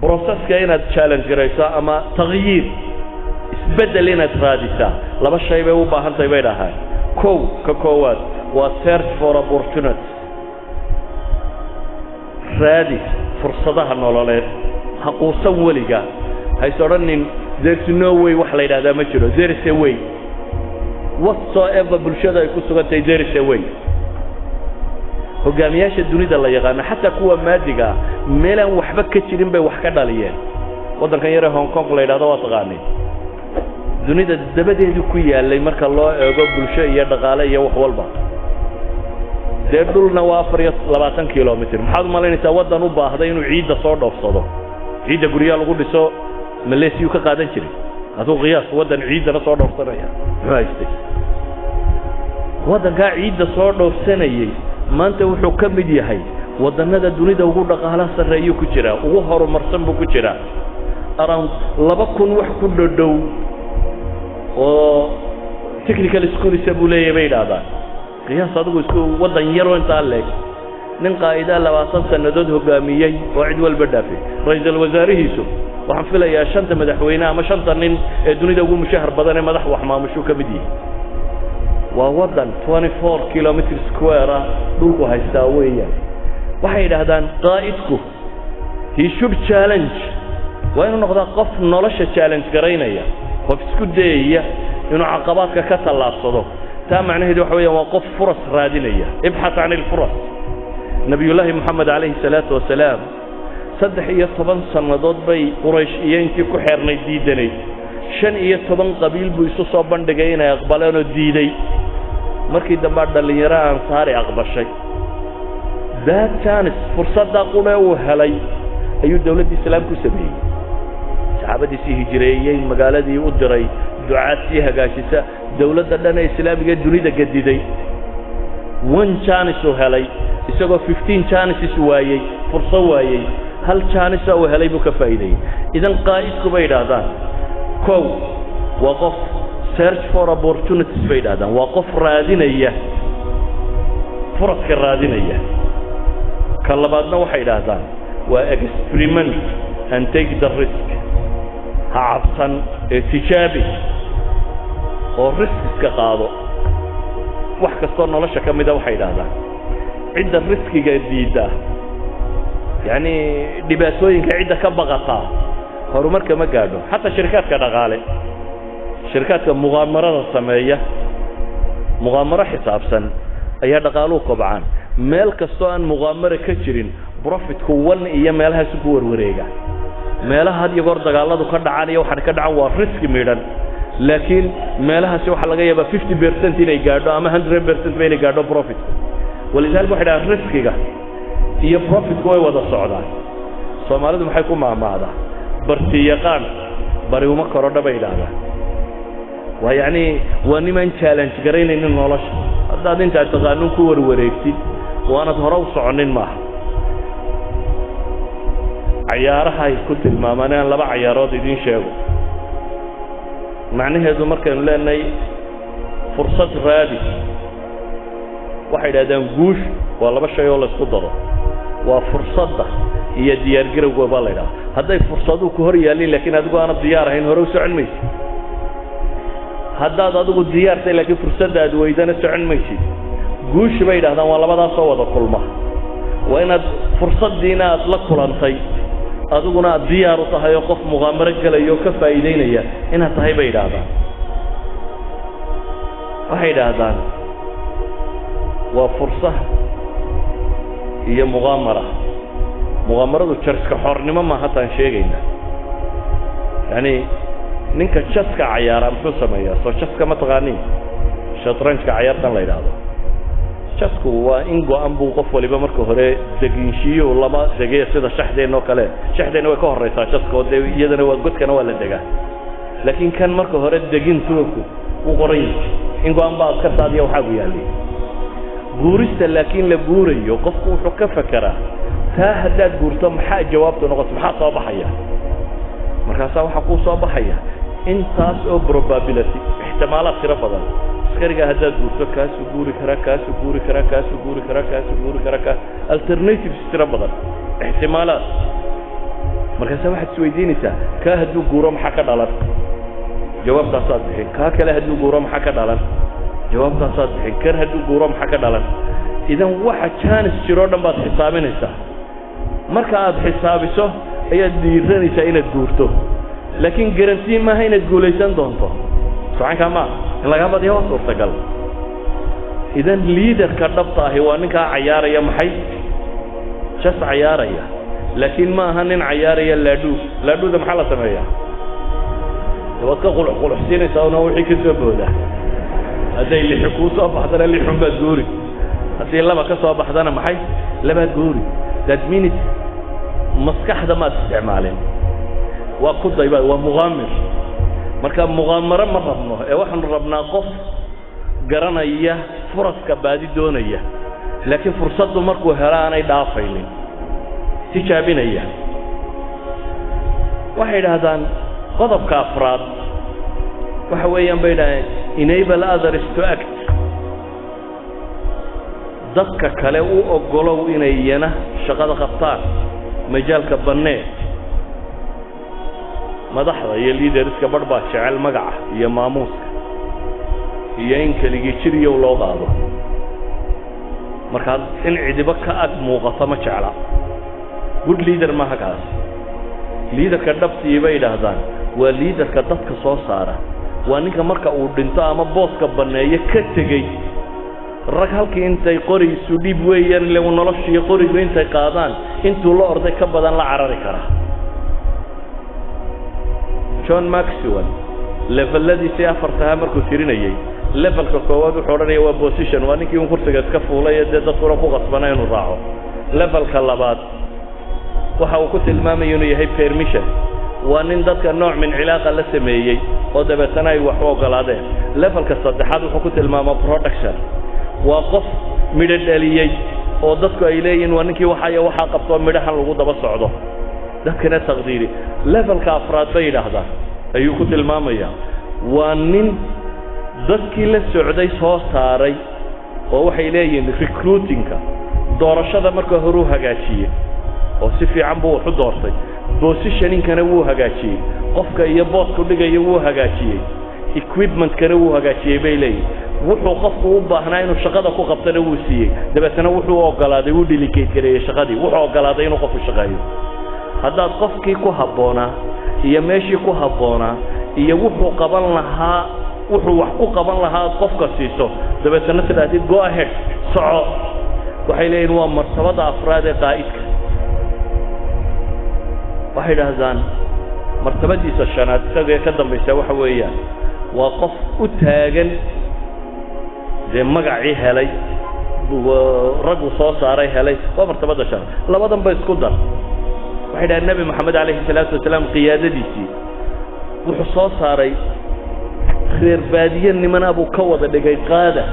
بروسس كأنها challenge جريسة أما تغيير بدل إنها تراديسة لما شيء بيوبا هنتي بينها ككوات search for opportunities رادي فرصتها النولالات حقوصا ولقا هيصرنين there's no way وحلا هذا ما جرو there is a way whatsoever بالشدة يكون سقطي there is a way hogaamiyaasha dunida la yaqaan xataa kuwa maadiga meelan waxba ka jirin bay wax ka dhaliyeen wadankan yar ee Hong Kong la yiraahdo waa taqaanay dunida dabadeedu ku yaalay marka loo eego bulsho iyo dhaqaale iyo wax walba deedulna waa 24 kilomitir maxaad u malaynaysaa wadan u baahday inuu ciidda soo dhoofsado ciidda guriga lagu dhiso Malaysia ka qaadan jiray adoo qiyaas wadan ciidda soo dhoofsanaya haystay wadanka ciidda soo dhoofsanayay maanta wuxuu ka mid yahay wadanada dunida ugu dhaqaalaha sareeyo ku jira ugu horumarsan buu ku jira around 2000 wax ku dhow oo technical school isagu leeyahay dhaada qiyaas adigu isku wadan yar oo inta leeg nin qaayida 20 sanadood hogaamiyay oo cid walba dhaafay ra'iisul wasaarihiisu waxaan filayaa shanta madaxweynaha ama shanta nin ee dunida ugu mushahar badan ee madax wax maamusho ka mid yahay ووضن 24 كيلومتر سكوير دولكو هيستاوية waxay yiraahdaan qaa'idku he should challenge waa inuu noqdo qof nolosha challenge gareynaya qof isku dayaya inuu caqabadka ka talaabsado taa macnaheedu waxa weeyaan waa qof furas raadinaya ibxath aan furas nabiyullaahi muhammad alayhi salatu wasalaam 13 sanadood bay quraysh iyo intii ku xirnay diidanay 15 qabiil buu isu soo bandhigay inay aqbalaan oo diiday markii dambe dhalinyaro ansaari aqbashay that chance fursada qule uu helay ayuu dawladda islaamku sameeyay saxaabadiisii hijreeyay magaaladii u diray ducaadii hagaajisa dawladda dhan ee islaamiga dunida gadiday one chance uu helay isagoo 15 chances waayay fursad waayay hal chance uu helay buu ka faa'iiday idan qaa'idku bay yiraahdaan kow waqaf search for opportunities bay yiraahdaan waqaf raadinaya fursadka raadinaya kalabaadna waxay yiraahdaan waa experiment and take the risk haabsan tijaabi oo risk ka qaado wax kasta nolosha kamida waxay yiraahdaan cidda riskiga diida yani dhibaatooyinka cidda ka baqata horumarka ma gaadho hatta shirkadka dhaqaale shirkadka muqaamarada sameeya muqaamaro xisaabsan ayaa dhaqaaluhu kobcaan meel kasto aan muqaamaro ka jirin profitku wan iyo meelahaas ku warwareega meelaha had iyo goor dagaaladu ka dhacaan iyo waxa ka dhacan waa risk midhan laakiin meelahaas waxa laga yaabaa 50% inay gaadho ama 100% inay gaadho profit walidaalku waxa dhaca riskiga iyo profitku way wada socdaan Soomaalidu maxay ku maamaadaa barti yaqaan bari uma korodha bay yiraahdaan waa yani waa niman challenge gareynayna nolosha hadda inta taqaanun ku warwareegtid waana hore u soconin ma ciyaaraha ay ku tilmaamaan laba ciyaarood idin sheego macnaheedu markaan leenay fursad raadi waxay yiraahdaan guush waa laba shay oo la isku daro waa fursadda iyo diyaar garowga baa la yiraahdaa hadday fursadu ku hor yaalin laakiin adigu aan diyaar ahayn hore u socon maysid haddaad adigu diyaartay laakiin fursadda aad weydana socon maysid guush bay yiraahdaan waa labadaas oo wada kulma waa inaad fursaddiina aad la kulantay adiguna diyaar u tahay oo qof muqaamaro galayo ka faa'iideynaya inaad tahay bay yiraahdaan waxay yiraahdaan waa fursad iyo muqaamara muqaamaradu jarska xornimo ma hataan sheegayna yani ninka jaska ciyaara muxuu sameeyaa soo jaska ma taqaaniin shatranjka ciyaartan la yiraahdo jasku waa in go'an buu qof waliba marka hore deginshiyo lama degay sida shaxdeeno kale shaxdeena way ka horeysaa jaska iyadana waa godkana waa la degaa laakiin kan marka hore degin tuuku u qoray in go'an baa ka saadiya waxa uu yaali guurista laakiin la guurayo qofku wuxuu ka fakaraa taa haddaad guurto maxaa jawaabtu noqoto maxaa soo baxaya markaas waxa ku soo baxaya intaas oo probability ihtimaalaad tira badan askariga haddaad guurto kaas guuri kara alternatives tira badan ihtimaalaad markaas waxaad isweydiinaysaa ka hadduu guuro maxaa ka dhalan jawaabtaasaad bixin kaa kale hadduu guuro maxaa ka dhalan jawaabtaasaad bixin kan hadduu guuro maxaa ka dhalan idan waxa jaanis jiroo dhan baad xisaabinaysaa marka aad xisaabiso ayaad dhiiranaysaa inaad guurto laakiin garantii maaha inaad guulaysan doonto socankaa maa in lagaa badiya waa suurtagal idan liidarka dhabta ahi waa ninkaa cayaaraya maxay jas cayaaraya laakiin ma aha nin cayaaraya laadhuuda maxaa la sameeyaa waad ka quluxsiinaysaa una wixii ka soo booda hadday lixi kuu soo baxdana lixun baad guuri haddii laba ka soo baxdana maxay labaad guuri that means maskaxda maad isticmaalin waa ku dayba waa muqaamir marka muqaamaro ma rabno ee waxaanu rabnaa qof garanaya furaska baadi doonaya laakiin fursaddu markuu helo aanay dhaafaynin tijaabinaya waxay yidhaahdaan qodobka afraad waxa weeyaan bay yidhahdeen enable others to act dadka kale u ogolow inay iyana shaqada qabtaan majaalka bannee madaxda iyo liidariska badh baa jecel magaca iyo maamuuska iyo in keligii jiriyow loo qaado markaad in cidiba ka ag muuqato ma jecla good leader maaha kaas liidarka dhabtii bay yidhaahdaan waa liidarka dadka soo saara waa ninka marka uu dhinto ama booska banneeyo ka tegey rag halkii intay qori isu dhiib weeyaan ile uu noloshiiyo qorigu intay qaadaan intuu la orday ka badan la carari kara John Maxwell leveladiisii afartaha markuu tirinayay levelka koowaad wuxuu odhanaya waa position waa ninkii uu kursiga iska fuulay ee dadkuna ku qasbanay inuu raaco levelka labaad waxa uu ku tilmaamay inuu yahay permission waa nin dadka nooc min cilaaqa la sameeyey oo dabeetana ay wax u ogolaadeen levelka saddexaad wuxuu ku tilmaamaa production waa qof midho dhaliyey oo dadku ay leeyihiin waa ninkii waxaa qabtoo midhahan lagu daba socdo dadkana taqdiiri levelka afraad bay yidhaahdaan ayuu ku tilmaamayaa waa nin dadkii la socday soo saaray oo waxay leeyihiin recruitingka doorashada marka hore u hagaajiyey oo si fiican buu wax u doortay positioningkana wuu hagaajiyey qofka iyo boosku dhigaya wuu hagaajiyey equipmentkana wuu hagaajiyey bay leeyihiin wuxuu qofku u baahnaa inuu shaqada ku qabtana wuu siiyey dabeetana wuxuu ogolaaday uu delegate gareeyay shaqadii wuxuu ogolaaday inuu qofku shaqeeyo haddaad qofkii ku habboonaa iyo meeshii ku habboonaa iyo wuxuu qaban lahaa wuxuu wax ku qaban lahaa qofka siiso dabeetana tidhaahdid go ahead soco waxay leeyihiin waa martabada afraad ee qaa'idka waxay yidhaahdaan martabadiisa shanaad isagee ka dambaysa waxa weeyaan waa qof u taagan dee magacii helay raggu soo saaray helay waa martabada shanaad labadan ba isku dar waxay dhahaan nabi maxamed calayhi salaatu wasalaam qiyaadadiisii wuxuu soo saaray reer baadiye nimana buu ka wada dhigay qaada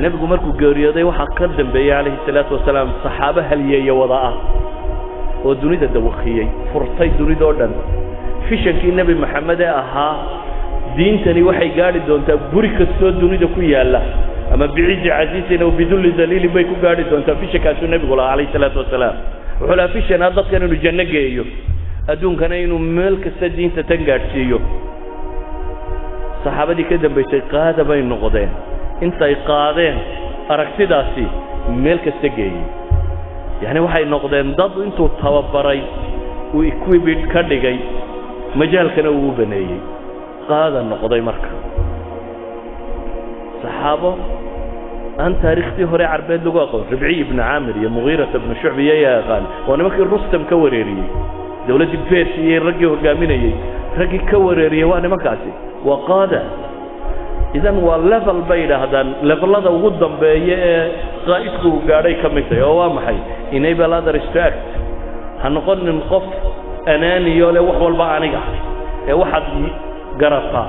nebigu markuu geeriyooday waxaa ka dambeeyey calayhi salaatu wasalaam saxaabo halyeeya wada ah oo dunida dawaqiyey furtay dunidoo dhan fishankii nebi maxamed ee ahaa diintani waxay gaadhi doontaa guri kastoo dunida ku yaalla ama bicizi casiisin oo bidulli daliilin bay ku gaadhi doontaa fishankaasuu nebigu lahaa calayhi salaatu wasalaam wuxuu lahaa fishanaa dadkan inuu janno geeyo adduunkana inuu meel kasta diinta tan gaadhsiiyo saxaabadii ka dambaysay qaada bay noqdeen intay qaadeen aragtidaasi meel kasta geeyey yani waxay noqdeen dad intuu tababaray uu equipment ka dhigay majaalkana uu u baneeyey qaada noqday marka saxaabo aan taariikhtii hore carbeed lagu aqoon ribci ibn caamir iyo mugiirata ibn shucbi iyo yaqaan waa nimankii rustam ka wareeriyey dawladdii persia iyo raggii hogaaminayey raggii ka wareeriyey waa nimankaasi waa qaada idan waa level bay yidhaahdaan levelada ugu dambeeya ee qaa'idku uu gaadhay ka mid tahay oo waa maxay enable others to act ha noqonin qof anaaniyo leh wax walba aniga ee waxaad garataa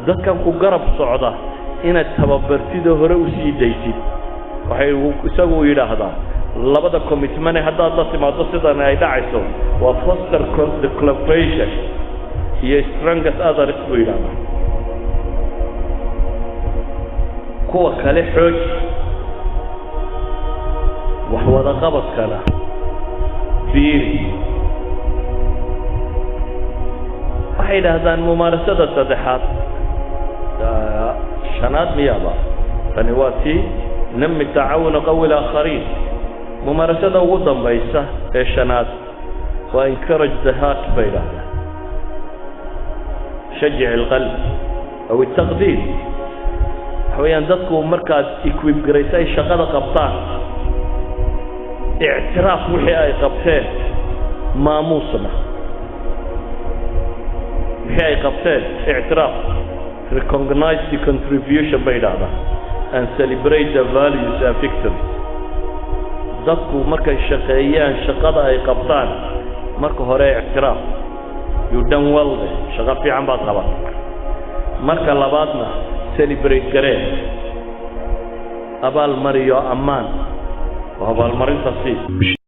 dadkan ku garab socda inaad tababartidoo hore u sii daysid waxay isagu yidhaahdaa labada commitment haddaad la timaado sidan ay dhacayso waa foster the collaboration iyo strongest others buu yidhahdaa kuwa kale xooj wax wada qabadkana fiiri waxay yidhaahdaan mumaarasada saddexaad shanaad miyaaba tani waa tii nami tacaawuna qawi laakhariin mumaarasada ugu dambaysa ee shanaad waa encourage the heart bay yidhahdaan shajic alqalb aw altaqdiir waxa weeyaan dadku markaad equip garaysa ay shaqada qabtaan ictiraaf wixii ay qabteen maamuusna wixii ay qabteen ictiraaf recognize the contribution bay yidhahdaan and celebrate the values and victories dadku markay shaqeeyaan shaqada ay qabtaan marka hore ictiraaf you done well shaqo fiican baad qaban marka labaadna celebrate garee abaal mariyo ammaan oo abaalmarinta sii